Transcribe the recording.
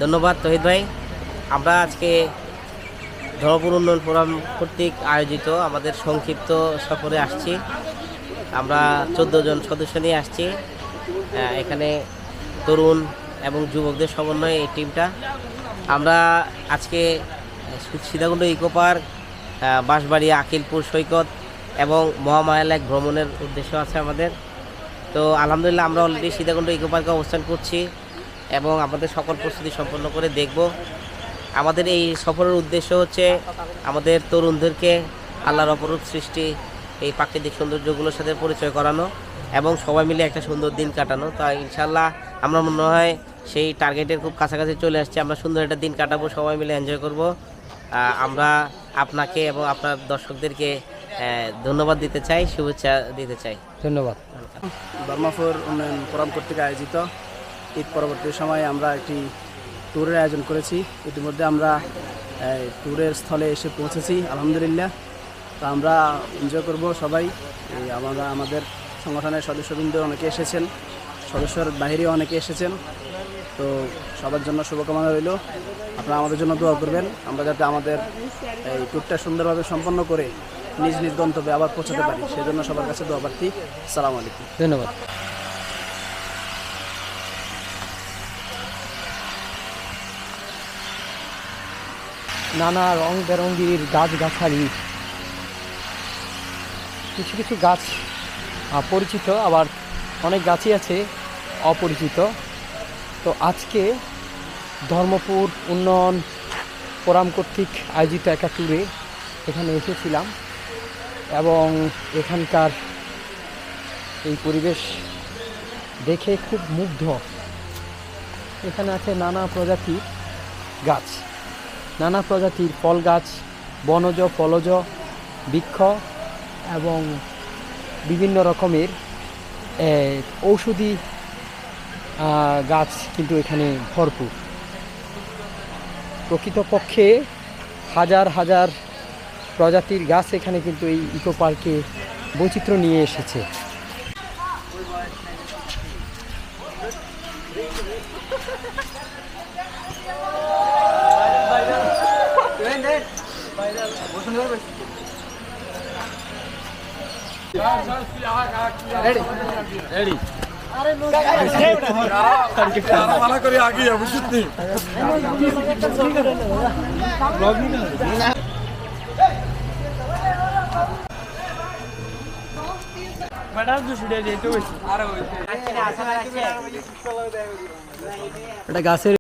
ধন্যবাদ তহিদ ভাই। আমরা আজকে ধর্মপুর উন্নয়ন ফোরাম কর্তৃক আয়োজিত আমাদের সংক্ষিপ্ত সফরে আসছি। আমরা 14 জন সদস্য নিয়ে আসছি। এখানে তরুণ এবং যুবকদের সমন্বয়ে এই টিমটা। আমরা আজকে সীতাকুণ্ড ইকো পার্ক, বাঁশবাড়ি, আকিলপুর সৈকত এবং মহামায়া লেক ভ্রমণের উদ্দেশ্য আছে আমাদের। তো আলহামদুলিল্লাহ আমরা অলরেডি সীতাকুণ্ড ইকো পার্কে অবস্থান করছি এবং আমাদের সকল প্রস্তুতি সম্পন্ন করে দেখব। আমাদের এই সফরের উদ্দেশ্য হচ্ছে আমাদের তরুণদেরকে আল্লাহর অপরূপ সৃষ্টি এই প্রাকৃতিক সৌন্দর্যগুলোর সাথে পরিচয় করানো এবং সবাই মিলে একটা সুন্দর দিন কাটানো। তাই ইনশাল্লাহ আমরা মনে হয় সেই টার্গেটের খুব কাছাকাছি চলে আসছে। আমরা সুন্দর একটা দিন কাটাবো, সবাই মিলে এনজয় করব। আমরা আপনাকে এবং আপনার দর্শকদেরকে ধন্যবাদ দিতে চাই, শুভেচ্ছা দিতে চাই। ধন্যবাদ। ধর্মপুর উন্নয়ন ফোরাম কর্তৃক আয়োজিত ঈদ পরবর্তী সময়ে আমরা একটি ট্যুরের আয়োজন করেছি। ইতিমধ্যে আমরা ট্যুরের স্থলে এসে পৌঁছেছি আলহামদুলিল্লাহ। তো আমরা এনজয় করব সবাই। আমাদের সংগঠনের সদস্যবৃন্দ অনেকে এসেছেন, সদস্যর বাইরেও অনেকে এসেছেন। তো সবার জন্য শুভকামনা রইল। আপনারা আমাদের জন্য দোয়া করবেন, আমরা যাতে আমাদের এই ট্যুরটা সুন্দরভাবে সম্পন্ন করে নিজ নিজ গন্তব্যে আবার পৌঁছাতে পারি, সেজন্য সবার কাছে দোয়া প্রার্থী। আসসালামু আলাইকুম। ধন্যবাদ। নানা রং বেরঙ্গির গাছগাছালি, কিছু কিছু গাছ পরিচিত, আবার অনেক গাছই আছে অপরিচিত। তো আজকে ধর্মপুর উন্নয়ন ফোরাম কর্তৃক আয়োজিত একটা ট্যুরে এখানে এসেছিলাম এবং এখানকার এই পরিবেশ দেখে খুব মুগ্ধ। এখানে আছে নানা প্রজাতির গাছ, নানা প্রজাতির ফল গাছ, বনজ ফলজ বৃক্ষ এবং বিভিন্ন রকমের ঔষধি গাছ কিন্তু এখানে ভরপুর। প্রকৃতপক্ষে হাজার হাজার প্রজাতির গাছ এখানে কিন্তু এই ইকো পার্কে বৈচিত্র্য নিয়ে এসেছে। এটা গাছের